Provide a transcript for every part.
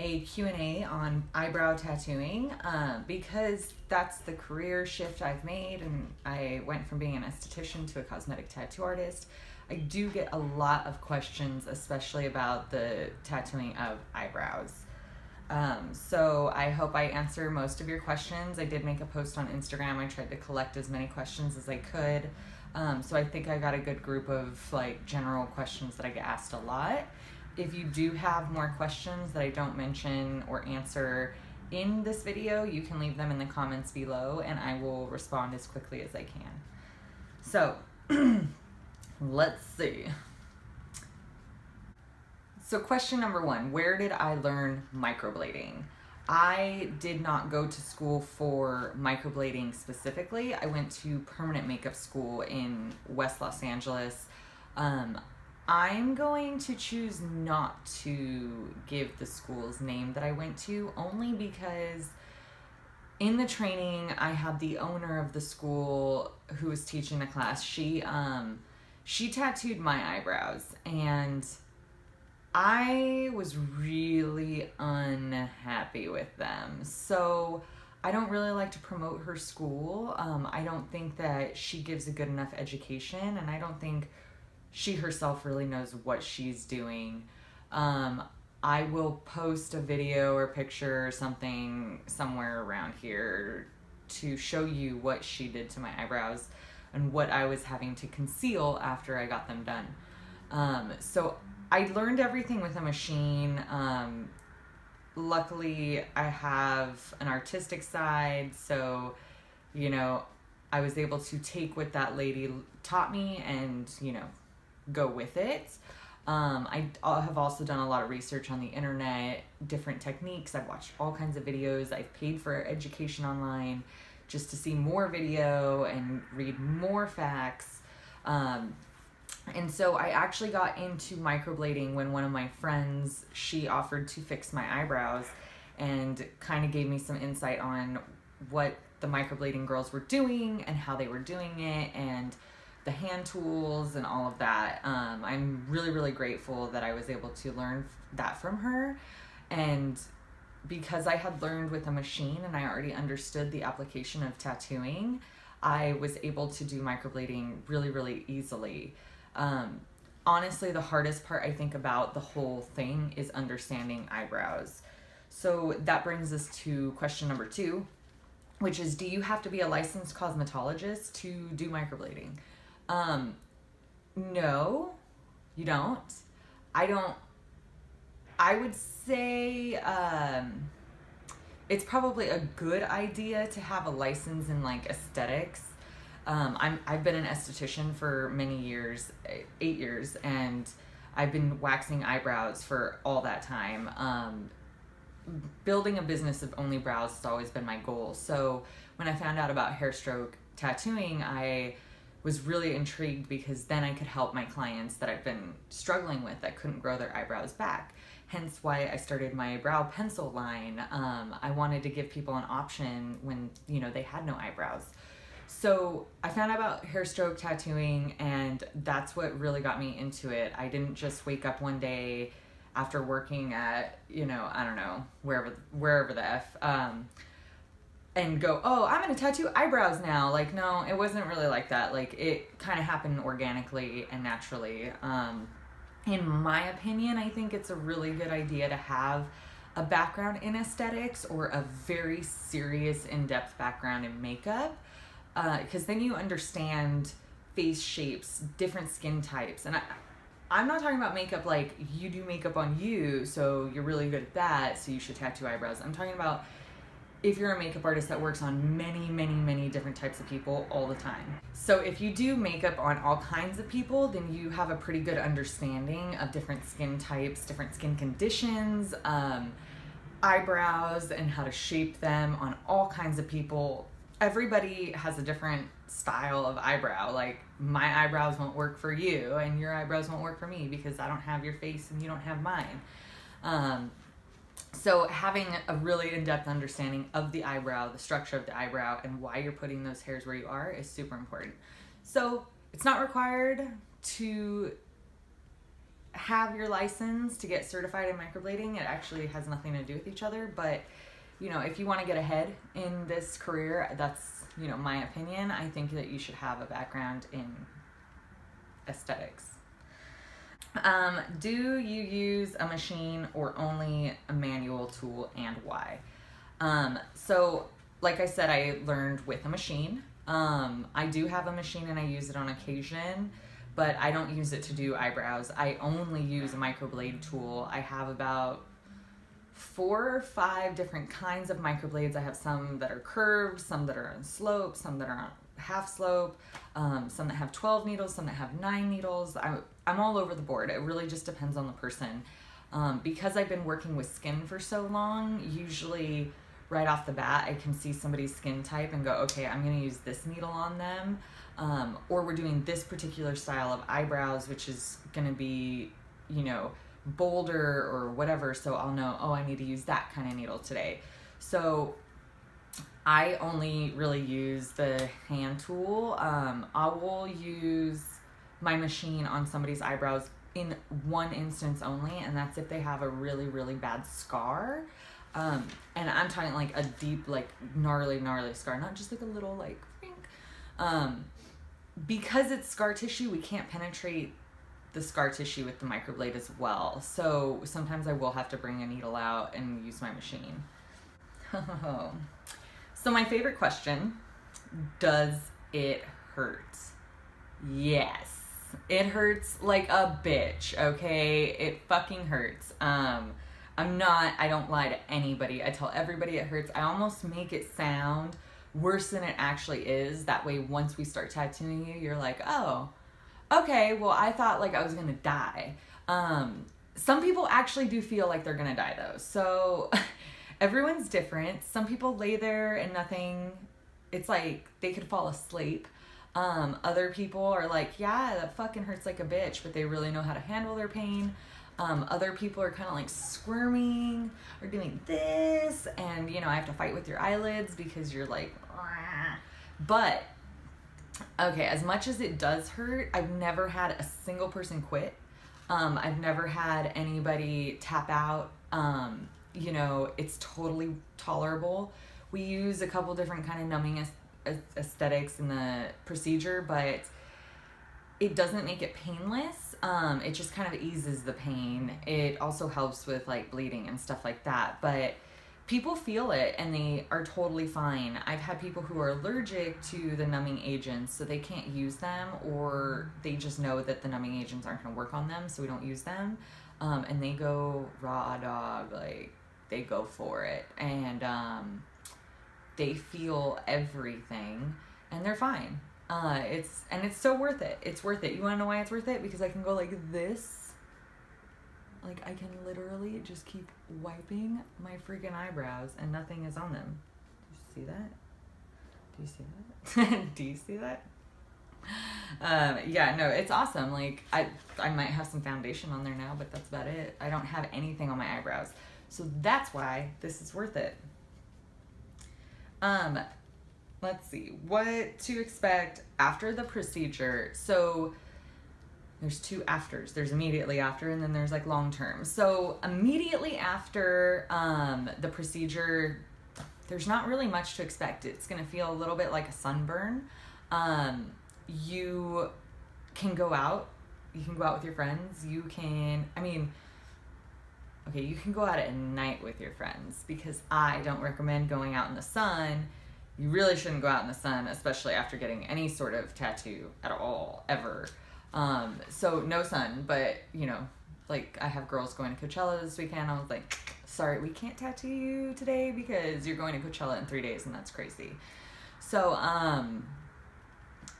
a Q&A on eyebrow tattooing because that's the career shift I've made, and I went from being an esthetician to a cosmetic tattoo artist. I do get a lot of questions, especially about the tattooing of eyebrows. So I hope I answer most of your questions. I did make a post on Instagram. I tried to collect as many questions as I could. So I think I got a good group of like general questions that I get asked a lot. If you do have more questions that I don't mention or answer in this video, you can leave them in the comments below and I will respond as quickly as I can. So let's see. So question number 1, where did I learn microblading? I did not go to school for microblading specifically. I went to permanent makeup school in West Los Angeles. I'm going to choose not to give the school's name that I went to, only because in the training I had the owner of the school who was teaching the class. She tattooed my eyebrows and I was really unhappy with them. So I don't really like to promote her school. I don't think that she gives a good enough education, and I don't think she herself really knows what she's doing. I will post a video or picture or something somewhere around here to show you what she did to my eyebrows and what I was having to conceal after I got them done. So I learned everything with a machine. Luckily, I have an artistic side, so, you know, I was able to take what that lady taught me and, you know, go with it. I have also done a lot of research on the internet, different techniques. I've watched all kinds of videos. I've paid for education online just to see more video and read more facts. And so I actually got into microblading when one of my friends, she offered to fix my eyebrows and kind of gave me some insight on what the microblading girls were doing and how they were doing it and the hand tools and all of that. I'm really, really grateful that I was able to learn that from her. And because I had learned with a machine and I already understood the application of tattooing, I was able to do microblading really, really easily. Honestly, the hardest part I think about the whole thing is understanding eyebrows. So that brings us to question number 2, which is, do you have to be a licensed cosmetologist to do microblading? No, you don't. I would say, it's probably a good idea to have a license in like aesthetics. I've been an esthetician for many years, 8 years, and I've been waxing eyebrows for all that time. Building a business of only brows has always been my goal. So when I found out about hair stroke tattooing, I was really intrigued because then I could help my clients that I've been struggling with that couldn't grow their eyebrows back. Hence why I started my brow pencil line. I wanted to give people an option when, you know, they had no eyebrows. So I found out about hair stroke tattooing, and that's what really got me into it. I didn't just wake up one day after working at, you know, I don't know, wherever the F, and go, oh, I'm gonna tattoo eyebrows now. Like, no, it wasn't really like that. Like, it kind of happened organically and naturally. In my opinion, I think it's a really good idea to have a background in aesthetics or a very serious, in-depth background in makeup. Because then you understand face shapes, different skin types. And I'm not talking about makeup like you do makeup on you, so you're really good at that, so you should tattoo eyebrows. I'm talking about if you're a makeup artist that works on many, many, many different types of people all the time. So if you do makeup on all kinds of people, then you have a pretty good understanding of different skin types, different skin conditions, eyebrows, and how to shape them on all kinds of people. Everybody has a different style of eyebrow. Like, my eyebrows won't work for you and your eyebrows won't work for me because I don't have your face and you don't have mine. So having a really in-depth understanding of the eyebrow, the structure of the eyebrow, and why you're putting those hairs where you are is super important. So it's not required to have your license to get certified in microblading. It actually has nothing to do with each other, but you know, if you want to get ahead in this career, that's, you know, my opinion. I think that you should have a background in aesthetics. Do you use a machine or only a manual tool, and why? So like I said, I learned with a machine. I do have a machine and I use it on occasion, but I don't use it to do eyebrows. I only use a microblade tool. I have about 4 or 5 different kinds of microblades. I have some that are curved, some that are on slope, some that are on half slope, some that have 12 needles, some that have 9 needles. I'm all over the board. It really just depends on the person. Because I've been working with skin for so long, usually right off the bat, I can see somebody's skin type and go, okay, I'm going to use this needle on them. Or we're doing this particular style of eyebrows, which is going to be, you know, bolder or whatever. So I'll know, oh, I need to use that kind of needle today. So I only really use the hand tool. I will use my machine on somebody's eyebrows in one instance only, and that's if they have a really, really bad scar. And I'm talking like a deep, like gnarly scar, not just like a little like frink. Because it's scar tissue, we can't penetrate the scar tissue with the microblade as well. So sometimes I will have to bring a needle out and use my machine. So my favorite question, does it hurt? Yes, it hurts like a bitch, okay? It fucking hurts. I don't lie to anybody. I tell everybody it hurts. I almost make it sound worse than it actually is. That way, once we start tattooing you, you're like, oh, okay, well, I thought like I was gonna die. Some people actually do feel like they're gonna die though. So everyone's different. Some people lay there and nothing, it's like they could fall asleep. Other people are like, yeah, that fucking hurts like a bitch, but they really know how to handle their pain. Other people are kind of like squirming or doing this, and you know, I have to fight with your eyelids because you're like, "Rah." But okay, as much as it does hurt, I've never had a single person quit. I've never had anybody tap out. You know, it's totally tolerable. We use a couple different kind of numbing aesthetics in the procedure, but it doesn't make it painless. It just kind of eases the pain. It also helps with like bleeding and stuff like that, but people feel it and they are totally fine. I've had people who are allergic to the numbing agents, so they can't use them, or they just know that the numbing agents aren't going to work on them, so we don't use them. And they go raw dog, like they go for it, and they feel everything and they're fine. It's so worth it. It's worth it. You want to know why it's worth it? Because I can go like this. Like I can literally just keep wiping my freaking eyebrows and nothing is on them. Do you see that? Do you see that? Do you see that? Yeah, no, it's awesome. Like I might have some foundation on there now, but that's about it. I don't have anything on my eyebrows. So that's why this is worth it. Let's see what to expect after the procedure. So there's 2 afters. There's immediately after, and then there's like long term. So immediately after the procedure, there's not really much to expect. It's gonna feel a little bit like a sunburn. You can go out. You can go out with your friends. You can, okay, you can go out at night with your friends, because I don't recommend going out in the sun. You really shouldn't go out in the sun, especially after getting any sort of tattoo at all, ever. So no sun, but you know, like I have girls going to Coachella this weekend. I was like, sorry, we can't tattoo you today because you're going to Coachella in 3 days, and that's crazy. So,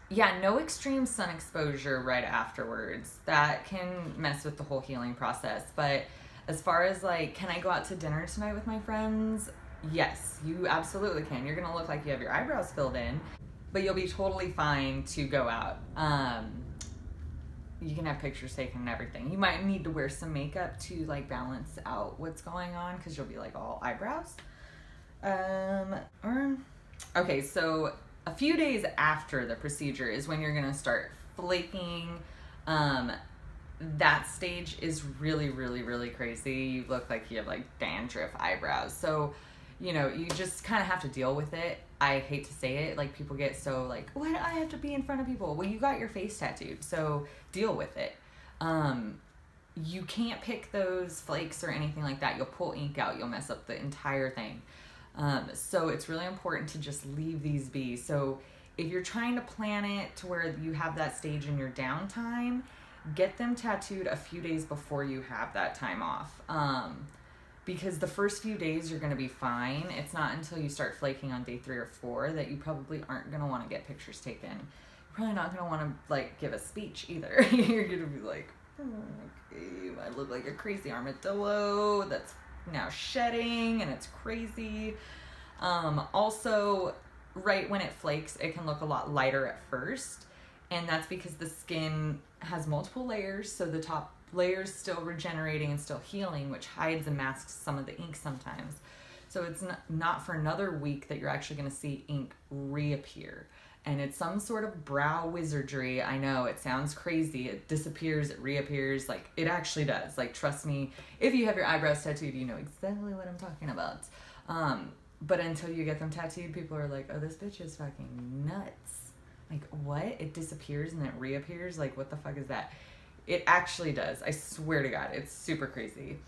yeah, no extreme sun exposure right afterwards. That can mess with the whole healing process. But as far as like, can I go out to dinner tonight with my friends? Yes, you absolutely can. You're gonna look like you have your eyebrows filled in, but you'll be totally fine to go out. You can have pictures taken and everything. You might need to wear some makeup to like balance out what's going on, because you'll be like all eyebrows. Okay, so a few days after the procedure is when you're gonna start flaking that stage is really, really, really crazy. You look like you have like dandruff eyebrows. So, you know, you just kind of have to deal with it. I hate to say it, like people get so like, why do I have to be in front of people? Well, you got your face tattooed, so deal with it. You can't pick those flakes or anything like that. You'll pull ink out, you'll mess up the entire thing. So it's really important to just leave these be. So if you're trying to plan it to where you have that stage in your downtime, get them tattooed a few days before you have that time off. Because the first few days you're going to be fine. It's not until you start flaking on day 3 or 4 that you probably aren't going to want to get pictures taken. You're probably not going to want to like give a speech either. You're going to be like, oh, okay, I look like a crazy armadillo that's now shedding and it's crazy. Also, right when it flakes, it can look a lot lighter at first, and that's because the skin has multiple layers, so the top layer's still regenerating and still healing, which hides and masks some of the ink sometimes. So it's not for another week that you're actually going to see ink reappear. And it's some sort of brow wizardry. I know, it sounds crazy. It disappears, it reappears. Like, it actually does. Like, trust me, if you have your eyebrows tattooed, you know exactly what I'm talking about. But until you get them tattooed, people are like, oh, this bitch is fucking nuts. Like, what? It disappears and it reappears? Like, what the fuck is that? It actually does. I swear to God, it's super crazy.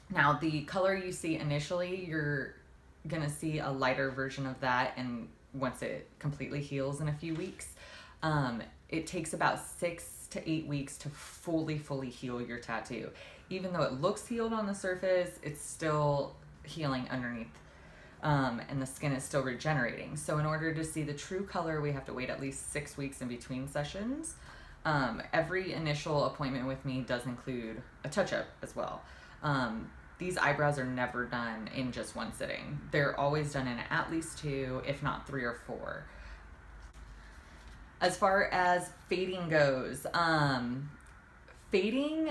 Now, the color you see initially, you're going to see a lighter version of that, and once it completely heals in a few weeks, it takes about 6 to 8 weeks to fully heal your tattoo. Even though it looks healed on the surface, it's still healing underneath, and the skin is still regenerating. So in order to see the true color, we have to wait at least 6 weeks in between sessions. Every initial appointment with me does include a touch-up as well. These eyebrows are never done in just one sitting. They're always done in at least 2, if not 3 or 4. As far as fading goes, fading,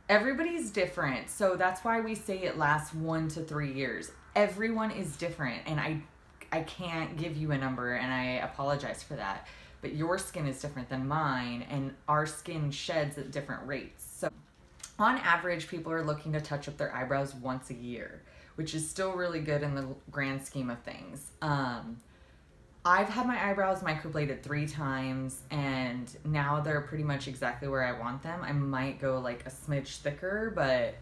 everybody's different. So that's why we say it lasts 1 to 3 years. Everyone is different, and I can't give you a number, and I apologize for that. But your skin is different than mine, and our skin sheds at different rates. So on average, people are looking to touch up their eyebrows once a year, which is still really good in the grand scheme of things. I've had my eyebrows microbladed 3 times, and now they're pretty much exactly where I want them. I might go like a smidge thicker, but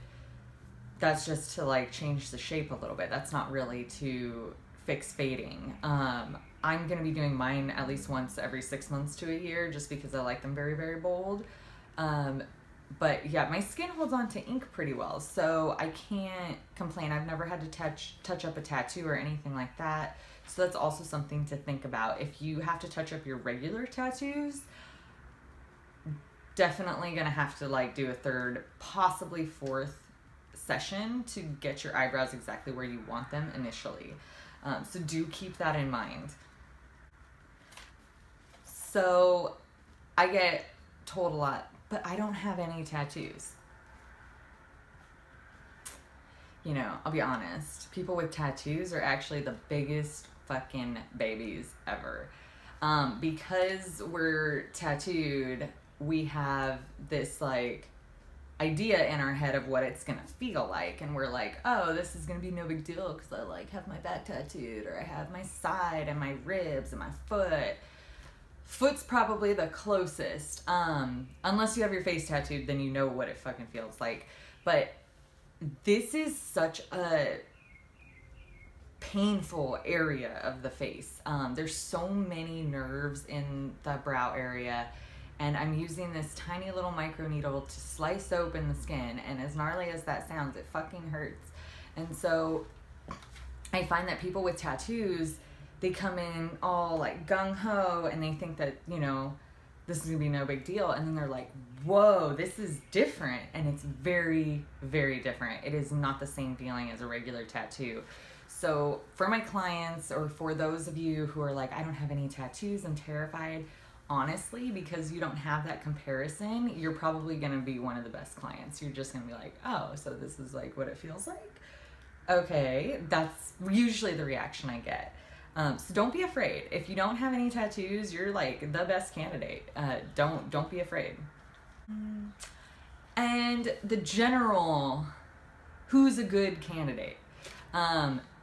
that's just to like change the shape a little bit. That's not really to fix fading. I'm going to be doing mine at least once every 6 months to a year, just because I like them very, very bold. But yeah, my skin holds on to ink pretty well, so I can't complain. I've never had to touch up a tattoo or anything like that. So that's also something to think about. If you have to touch up your regular tattoos, definitely gonna have to like do a 3rd, possibly 4th session to get your eyebrows exactly where you want them initially. So do keep that in mind. So I get told a lot, but I don't have any tattoos. You know, I'll be honest, people with tattoos are actually the biggest fucking babies ever. Because we're tattooed, we have this like idea in our head of what it's gonna feel like, and we're like, oh, this is gonna be no big deal because I like have my back tattooed, or I have my side and my ribs and my foot. Foot's probably the closest. Unless you have your face tattooed, then you know what it fucking feels like. But this is such a painful area of the face. There's so many nerves in the brow area, and I'm using this tiny little micro needle to slice open the skin, and as gnarly as that sounds, it fucking hurts. And so I find that people with tattoos, they come in all like gung-ho, and they think that, you know, this is gonna be no big deal, and then they're like, whoa, this is different. And it's very, very different. It is not the same feeling as a regular tattoo. So for my clients, or for those of you who are like, I don't have any tattoos, I'm terrified, honestly, because you don't have that comparison, you're probably gonna be one of the best clients. You're just gonna be like, oh, so this is like what it feels like? Okay, that's usually the reaction I get. So don't be afraid. If you don't have any tattoos, you're like the best candidate. Don't be afraid. And the general, who's a good candidate?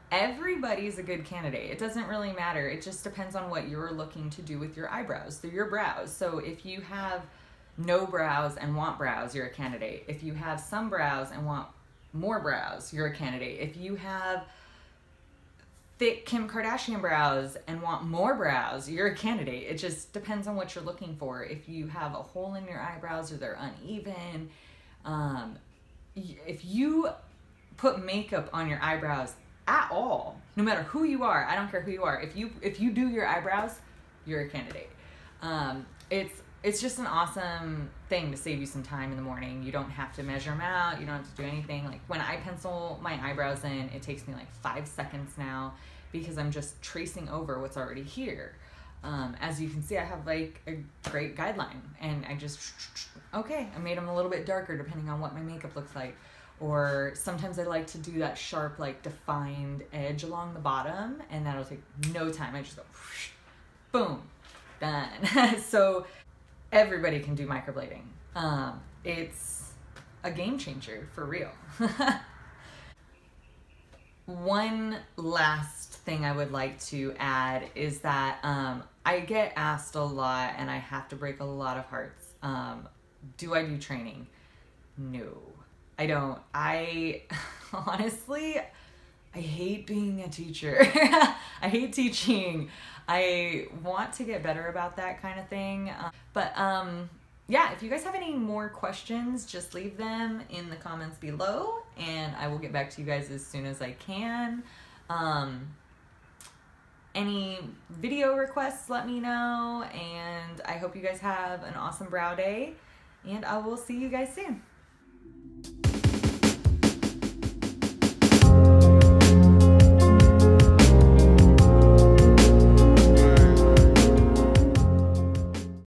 Everybody's a good candidate. It doesn't really matter. It just depends on what you're looking to do with your eyebrows, through your brows. So if you have no brows and want brows, you're a candidate. If you have some brows and want more brows, you're a candidate. If you have thick Kim Kardashian brows and want more brows, you're a candidate. It just depends on what you're looking for. If you have a hole in your eyebrows or they're uneven, if you put makeup on your eyebrows at all, no matter who you are, I don't care who you are, if you do your eyebrows, you're a candidate. It's just an awesome thing to save you some time in the morning. You don't have to measure them out. You don't have to do anything. Like when I pencil my eyebrows in, it takes me like 5 seconds now because I'm just tracing over what's already here. As you can see, I have like a great guideline, and I just, okay, I made them a little bit darker depending on what my makeup looks like. Or sometimes I like to do that sharp, like defined edge along the bottom, and that'll take no time. I just go, whoosh, boom, done. So everybody can do microblading. It's a game changer for real. One last thing I would like to add is that I get asked a lot, and I have to break a lot of hearts. Do I do training? No, I don't. I honestly, I hate being a teacher. I hate teaching. I want to get better about that kind of thing. Yeah, if you guys have any more questions, just leave them in the comments below, and I will get back to you guys as soon as I can. Any video requests, let me know, and I hope you guys have an awesome brow day, and I will see you guys soon.